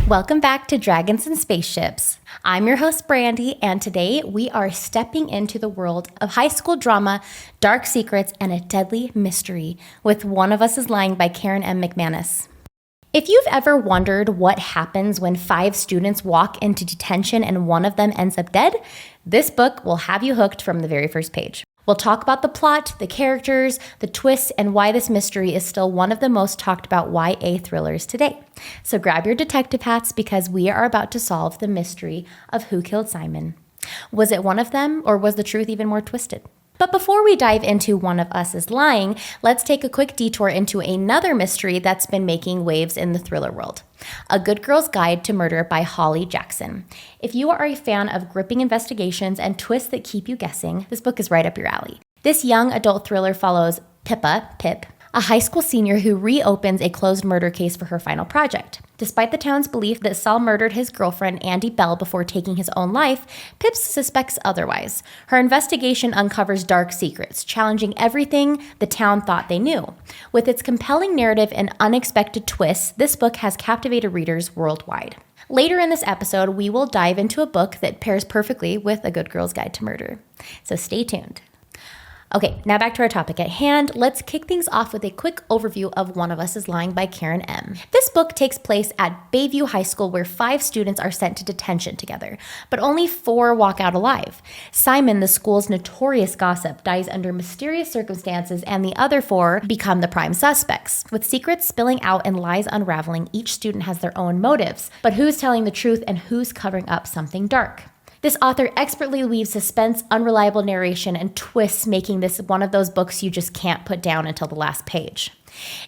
Welcome back to Dragons and Spaceships. I'm your host, Brandi, and today we are stepping into the world of high school drama, dark secrets, and a deadly mystery with One of Us is Lying by Karen McManus. If you've ever wondered what happens when 5 students walk into detention and one of them ends up dead, this book will have you hooked from the very first page. We'll talk about the plot, the characters, the twists, and why this mystery is still one of the most talked about YA thrillers today. So grab your detective hats because we are about to solve the mystery of who killed Simon. Was it one of them, or was the truth even more twisted? But before we dive into One of Us is Lying, let's take a quick detour into another mystery that's been making waves in the thriller world. A Good Girl's Guide to Murder by Holly Jackson. If you are a fan of gripping investigations and twists that keep you guessing, this book is right up your alley. This young adult thriller follows Pip, a high school senior who reopens a closed murder case for her final project. Despite the town's belief that Saul murdered his girlfriend, Andy Bell, before taking his own life, Pip suspects otherwise. Her investigation uncovers dark secrets, challenging everything the town thought they knew. With its compelling narrative and unexpected twists, this book has captivated readers worldwide. Later in this episode, we will dive into a book that pairs perfectly with A Good Girl's Guide to Murder. So stay tuned. Okay, now back to our topic at hand. Let's kick things off with a quick overview of One of Us is Lying by Karen M. This book takes place at Bayview High School, where 5 students are sent to detention together, but only 4 walk out alive. Simon, the school's notorious gossip, dies under mysterious circumstances, and the other 4 become the prime suspects. With secrets spilling out and lies unraveling, each student has their own motives, but who's telling the truth and who's covering up something dark? This author expertly weaves suspense, unreliable narration, and twists, making this one of those books you just can't put down until the last page.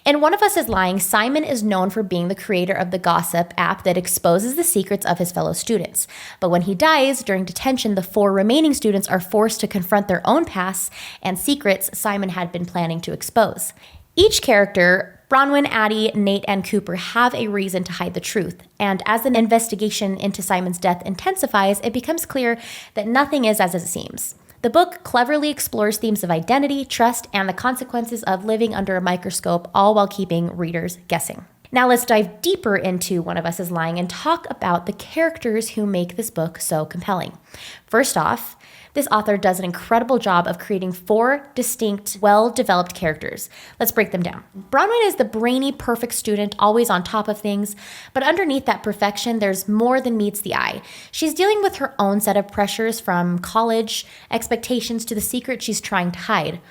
In One of Us is Lying, Simon is known for being the creator of the gossip app that exposes the secrets of his fellow students. But when he dies during detention, the 4 remaining students are forced to confront their own pasts and secrets Simon had been planning to expose. Each character, Bronwyn, Addie, Nate, and Cooper, have a reason to hide the truth. And as an investigation into Simon's death intensifies, it becomes clear that nothing is as it seems. The book cleverly explores themes of identity, trust, and the consequences of living under a microscope, all while keeping readers guessing. Now let's dive deeper into One of Us is Lying and talk about the characters who make this book so compelling. First off, this author does an incredible job of creating 4 distinct, well-developed characters. Let's break them down. Bronwyn is the brainy, perfect student, always on top of things, but underneath that perfection, there's more than meets the eye. She's dealing with her own set of pressures, from college expectations to the secret she's trying to hide.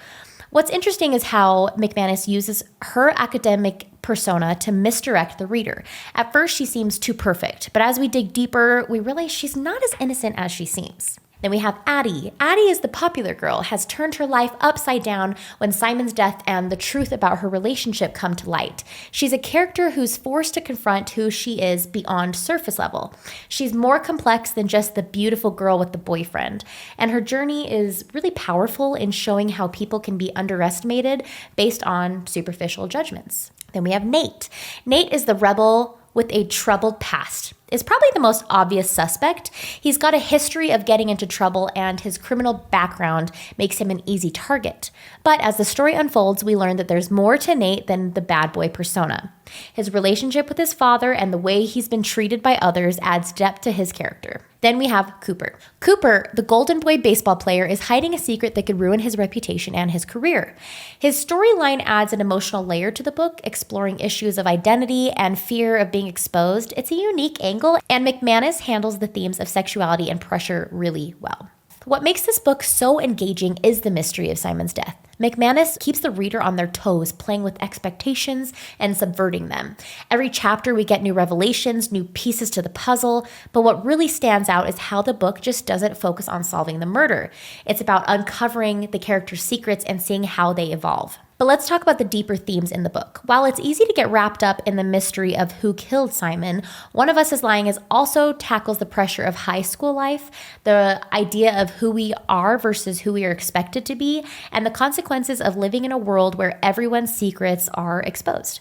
What's interesting is how McManus uses her academic persona to misdirect the reader. At first, she seems too perfect, but as we dig deeper, we realize she's not as innocent as she seems. Then we have Addie. Addie is the popular girl, has turned her life upside down when Simon's death and the truth about her relationship come to light. She's a character who's forced to confront who she is beyond surface level. She's more complex than just the beautiful girl with the boyfriend, and her journey is really powerful in showing how people can be underestimated based on superficial judgments. Then we have Nate. Nate is the rebel with a troubled past. Is probably the most obvious suspect. He's got a history of getting into trouble, and his criminal background makes him an easy target. But as the story unfolds, we learn that there's more to Nate than the bad boy persona. His relationship with his father and the way he's been treated by others adds depth to his character. Then we have Cooper. Cooper, the golden boy baseball player, is hiding a secret that could ruin his reputation and his career. His storyline adds an emotional layer to the book, exploring issues of identity and fear of being exposed. It's a unique angle, and McManus handles the themes of sexuality and pressure really well. What makes this book so engaging is the mystery of Simon's death. McManus keeps the reader on their toes, playing with expectations and subverting them. Every chapter we get new revelations, new pieces to the puzzle, but what really stands out is how the book just doesn't focus on solving the murder. It's about uncovering the characters' secrets and seeing how they evolve. But let's talk about the deeper themes in the book. While it's easy to get wrapped up in the mystery of who killed Simon, One of Us is Lying also tackles the pressure of high school life, the idea of who we are versus who we are expected to be, and the consequences of living in a world where everyone's secrets are exposed.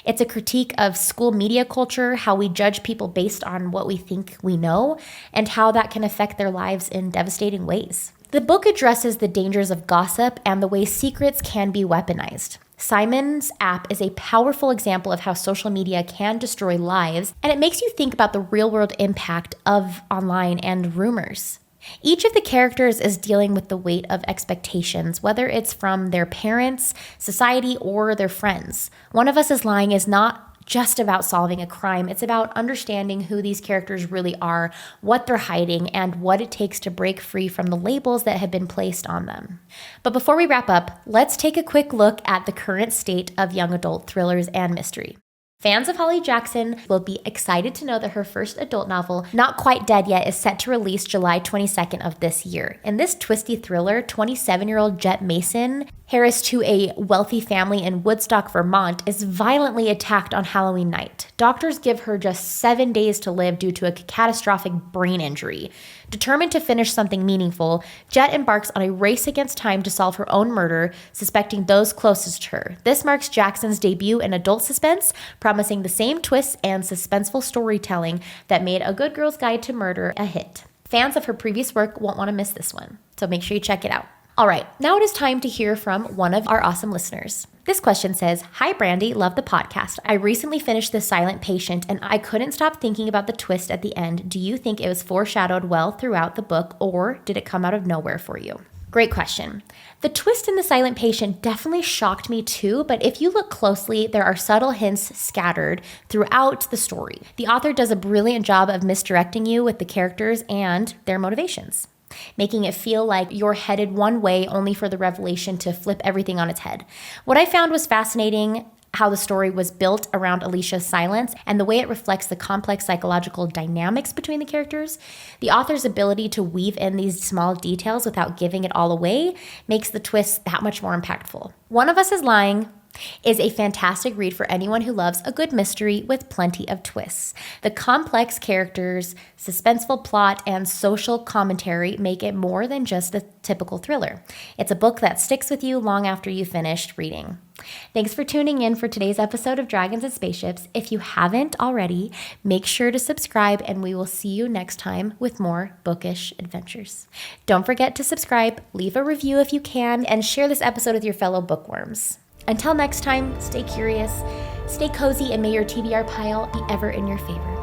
It's a critique of school media culture, how we judge people based on what we think we know, and how that can affect their lives in devastating ways. The book addresses the dangers of gossip and the way secrets can be weaponized. Simon's app is a powerful example of how social media can destroy lives, and it makes you think about the real-world impact of online and rumors. Each of the characters is dealing with the weight of expectations, whether it's from their parents, society, or their friends. One of Us is Lying is not just about solving a crime. It's about understanding who these characters really are, what they're hiding, and what it takes to break free from the labels that have been placed on them. But before we wrap up, let's take a quick look at the current state of young adult thrillers and mystery. Fans of Holly Jackson will be excited to know that her first adult novel, Not Quite Dead Yet, is set to release July 22nd of this year. In this twisty thriller, 27-year-old Jet Mason, heiress to a wealthy family in Woodstock, Vermont, is violently attacked on Halloween night. Doctors give her just 7 days to live due to a catastrophic brain injury. Determined to finish something meaningful, Jet embarks on a race against time to solve her own murder, suspecting those closest to her. This marks Jackson's debut in adult suspense, promising the same twists and suspenseful storytelling that made A Good Girl's Guide to Murder a hit. Fans of her previous work won't want to miss this one, so make sure you check it out. All right, now it is time to hear from one of our awesome listeners. This question says, "Hi Brandi, love the podcast. I recently finished The Silent Patient and I couldn't stop thinking about the twist at the end. Do you think it was foreshadowed well throughout the book, or did it come out of nowhere for you?" Great question. The twist in The Silent Patient definitely shocked me too, but if you look closely, there are subtle hints scattered throughout the story. The author does a brilliant job of misdirecting you with the characters and their motivations, making it feel like you're headed one way only for the revelation to flip everything on its head. What I found was fascinating how the story was built around Alicia's silence and the way it reflects the complex psychological dynamics between the characters. The author's ability to weave in these small details without giving it all away makes the twist that much more impactful. One of Us is Lying is a fantastic read for anyone who loves a good mystery with plenty of twists. The complex characters, suspenseful plot, and social commentary make it more than just a typical thriller. It's a book that sticks with you long after you finished reading. Thanks for tuning in for today's episode of Dragons and Spaceships. If you haven't already, make sure to subscribe, and we will see you next time with more bookish adventures. Don't forget to subscribe, leave a review if you can, and share this episode with your fellow bookworms. Until next time, stay curious, stay cozy, and may your TBR pile be ever in your favor.